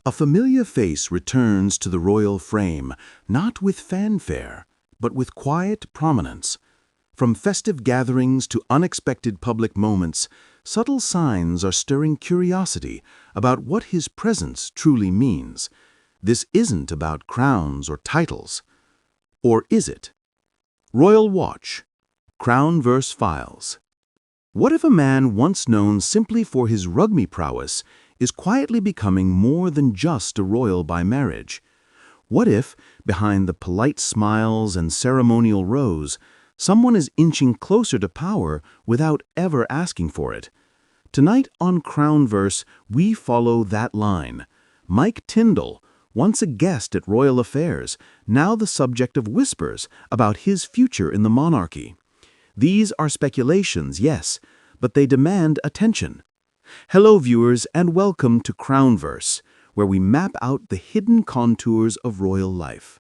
A familiar face returns to the royal frame, not with fanfare, but with quiet prominence. From festive gatherings to unexpected public moments, subtle signs are stirring curiosity about what his presence truly means. This isn't about crowns or titles. Or is it? Royal Watch, Crownverse Files. What if a man once known simply for his rugby prowess is quietly becoming more than just a royal by marriage? What if, behind the polite smiles and ceremonial rows, someone is inching closer to power without ever asking for it? Tonight on Crownverse, we follow that line. Mike Tindall, once a guest at royal affairs, now the subject of whispers about his future in the monarchy. These are speculations, yes, but they demand attention. Hello, viewers, and welcome to Crownverse, where we map out the hidden contours of royal life.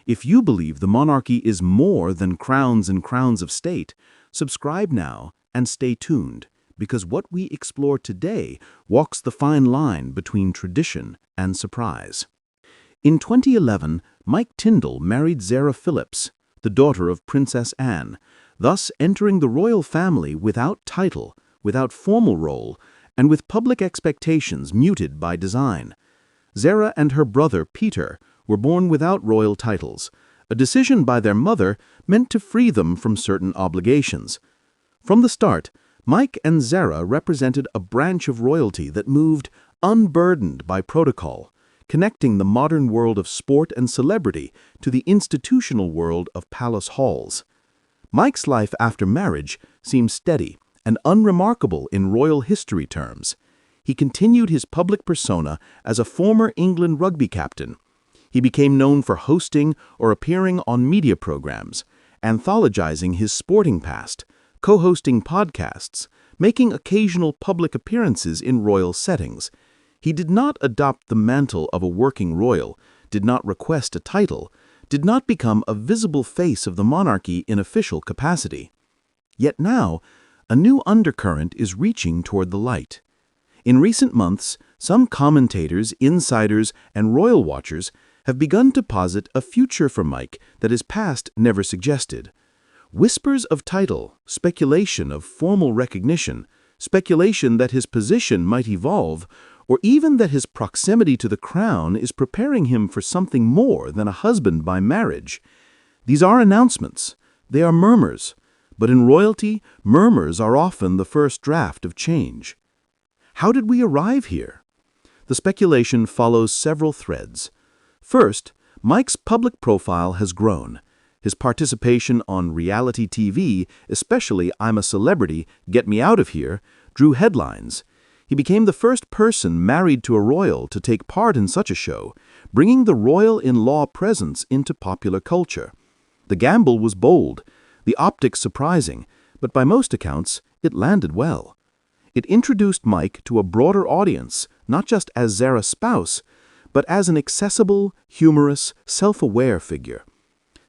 If you believe the monarchy is more than crowns and crowns of state, subscribe now and stay tuned, because what we explore today walks the fine line between tradition and surprise. In 2011, Mike Tindall married Sarah Phillips, the daughter of Princess Anne, thus entering the royal family without title, without formal role, and with public expectations muted by design. Sarah and her brother Peter were born without royal titles, a decision by their mother meant to free them from certain obligations. From the start, Mike and Sarah represented a branch of royalty that moved unburdened by protocol, connecting the modern world of sport and celebrity to the institutional world of palace halls. Mike's life after marriage seems steady and unremarkable in royal history terms. He continued his public persona as a former England rugby captain. He became known for hosting or appearing on media programs, anthologizing his sporting past, co-hosting podcasts, making occasional public appearances in royal settings. He did not adopt the mantle of a working royal, did not request a title, did not become a visible face of the monarchy in official capacity. Yet now, a new undercurrent is reaching toward the light. In recent months, some commentators, insiders, and royal watchers have begun to posit a future for Mike that his past never suggested. Whispers of title, speculation of formal recognition, speculation that his position might evolve, or even that his proximity to the crown is preparing him for something more than a husband by marriage. These are announcements. They are murmurs. But in royalty, murmurs are often the first draft of change. How did we arrive here? The speculation follows several threads. First, Mike's public profile has grown. His participation on reality TV, especially I'm a Celebrity, Get Me Out of Here, drew headlines. He became the first person married to a royal to take part in such a show, bringing the royal-in-law presence into popular culture. The gamble was bold, the optics surprising, but by most accounts, it landed well. It introduced Mike to a broader audience, not just as Sarah's spouse, but as an accessible, humorous, self-aware figure.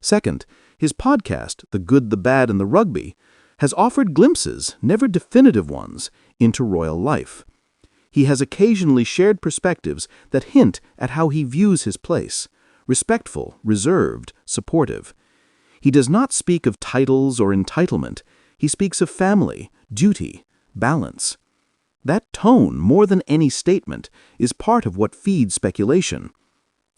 Second, his podcast, The Good, the Bad, and the Rugby, has offered glimpses, never definitive ones, into royal life. He has occasionally shared perspectives that hint at how he views his place: respectful, reserved, supportive. He does not speak of titles or entitlement. He speaks of family, duty, balance. That tone, more than any statement, is part of what feeds speculation.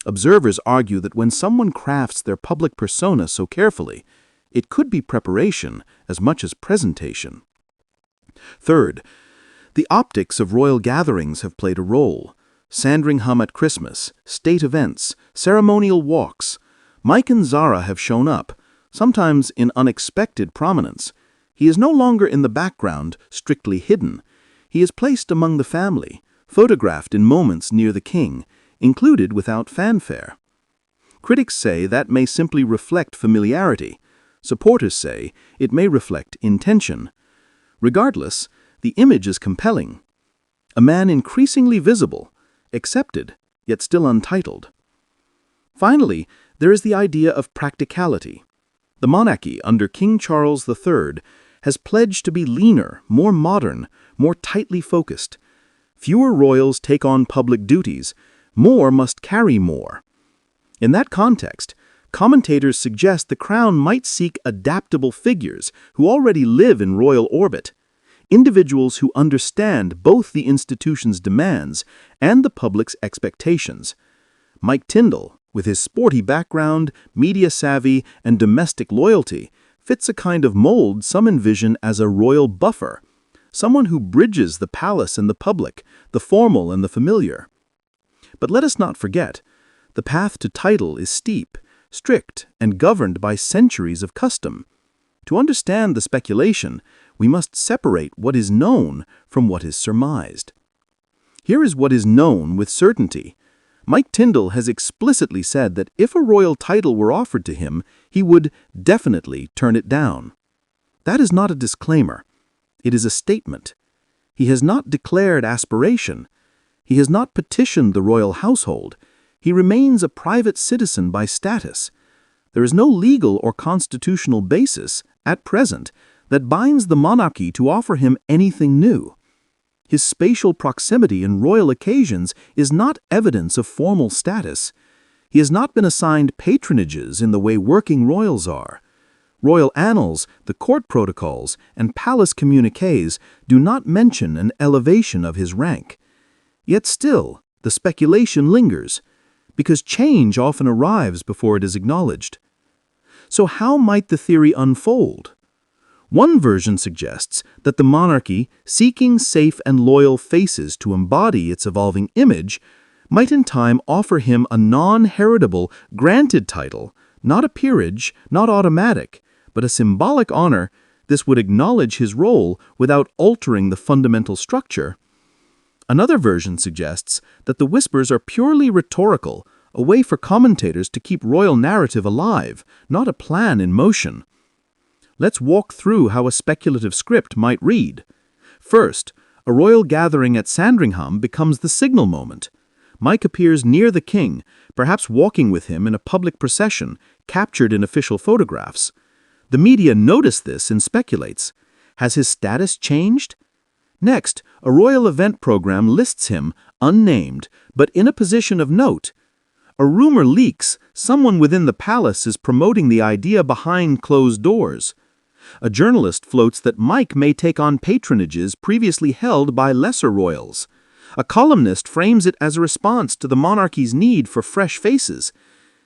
Observers argue that when someone crafts their public persona so carefully, it could be preparation as much as presentation. Third, the optics of royal gatherings have played a role. Sandringham at Christmas, state events, ceremonial walks. Mike and Zara have shown up, sometimes in unexpected prominence. He is no longer in the background, strictly hidden. He is placed among the family, photographed in moments near the king, included without fanfare. Critics say that may simply reflect familiarity. Supporters say it may reflect intention. Regardless, the image is compelling. A man increasingly visible, accepted, yet still untitled. Finally, there is the idea of practicality. The monarchy under King Charles III has pledged to be leaner, more modern, more tightly focused. Fewer royals take on public duties, More must carry more. In that context, commentators suggest the crown might seek adaptable figures who already live in royal orbit, individuals who understand both the institution's demands and the public's expectations. Mike Tindall, with his sporty background, media savvy, and domestic loyalty, fits a kind of mold some envision as a royal buffer, someone who bridges the palace and the public, the formal and the familiar. But let us not forget, the path to title is steep, strict, and governed by centuries of custom. To understand the speculation, we must separate what is known from what is surmised. Here is what is known with certainty. Mike Tindall has explicitly said that if a royal title were offered to him, he would definitely turn it down. That is not a disclaimer. It is a statement. He has not declared aspiration. He has not petitioned the royal household. He remains a private citizen by status. There is no legal or constitutional basis, at present, that binds the monarchy to offer him anything new. His spatial proximity in royal occasions is not evidence of formal status. He has not been assigned patronages in the way working royals are. Royal annals, the court protocols, and palace communiques do not mention an elevation of his rank. Yet still, the speculation lingers, because change often arrives before it is acknowledged. So how might the theory unfold? One version suggests that the monarchy, seeking safe and loyal faces to embody its evolving image, might in time offer him a non-heritable, granted title, not a peerage, not automatic, but a symbolic honor. This would acknowledge his role without altering the fundamental structure. Another version suggests that the whispers are purely rhetorical, a way for commentators to keep royal narrative alive, not a plan in motion. Let's walk through how a speculative script might read. First, a royal gathering at Sandringham becomes the signal moment. Mike appears near the king, perhaps walking with him in a public procession, captured in official photographs. The media notice this and speculates. Has his status changed? Next, a royal event program lists him, unnamed, but in a position of note. A rumor leaks, someone within the palace is promoting the idea behind closed doors. A journalist floats that Mike may take on patronages previously held by lesser royals. A columnist frames it as a response to the monarchy's need for fresh faces.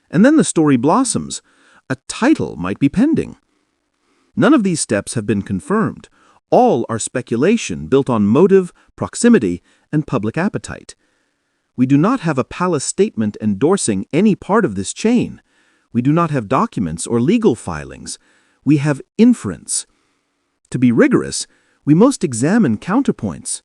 And then the story blossoms. A title might be pending. None of these steps have been confirmed. All are speculation built on motive, proximity, and public appetite. We do not have a palace statement endorsing any part of this chain. We do not have documents or legal filings. We have inference. To be rigorous, we must examine counterpoints.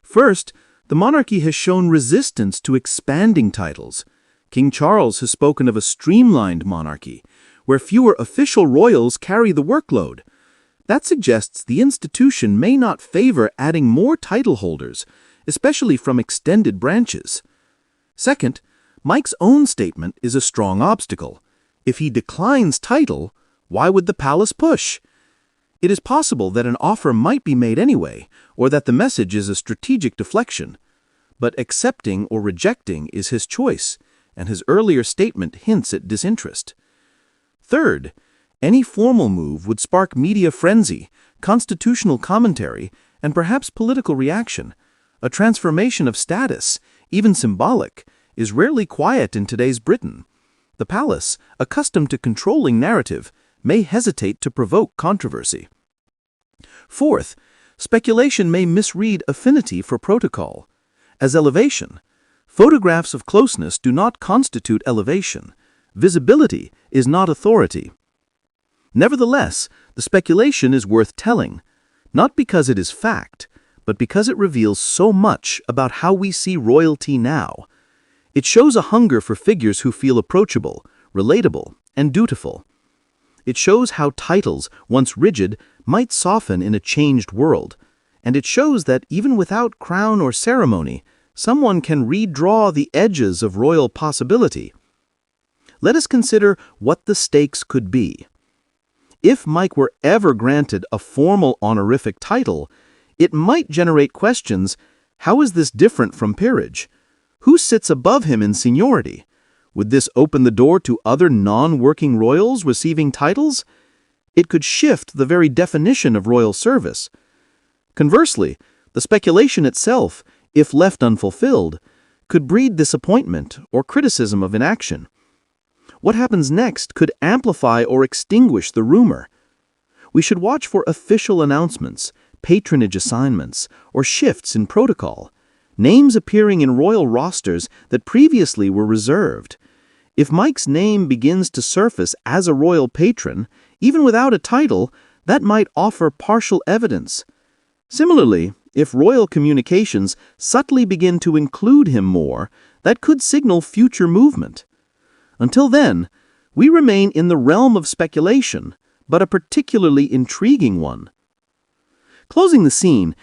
First, the monarchy has shown resistance to expanding titles. King Charles has spoken of a streamlined monarchy, where fewer official royals carry the workload. That suggests the institution may not favor adding more title holders, especially from extended branches. Second, Mike's own statement is a strong obstacle. If he declines title, why would the palace push? It is possible that an offer might be made anyway, or that the message is a strategic deflection. But accepting or rejecting is his choice, and his earlier statement hints at disinterest. Third, any formal move would spark media frenzy, constitutional commentary, and perhaps political reaction. A transformation of status, even symbolic, is rarely quiet in today's Britain. The palace, accustomed to controlling narrative, may hesitate to provoke controversy. Fourth, speculation may misread affinity for protocol as elevation. Photographs of closeness do not constitute elevation. Visibility is not authority. Nevertheless, the speculation is worth telling, not because it is fact, but because it reveals so much about how we see royalty now. It shows a hunger for figures who feel approachable, relatable, and dutiful. It shows how titles, once rigid, might soften in a changed world. And it shows that even without crown or ceremony, someone can redraw the edges of royal possibility. Let us consider what the stakes could be. If Mike were ever granted a formal honorific title, it might generate questions. How is this different from peerage? Who sits above him in seniority? Would this open the door to other non-working royals receiving titles? It could shift the very definition of royal service. Conversely, the speculation itself, if left unfulfilled, could breed disappointment or criticism of inaction. What happens next could amplify or extinguish the rumor. We should watch for official announcements, patronage assignments, or shifts in protocol, names appearing in royal rosters that previously were reserved. If Mike's name begins to surface as a royal patron, even without a title, that might offer partial evidence. Similarly, if royal communications subtly begin to include him more, that could signal future movement. Until then, we remain in the realm of speculation, but a particularly intriguing one. Closing the scene,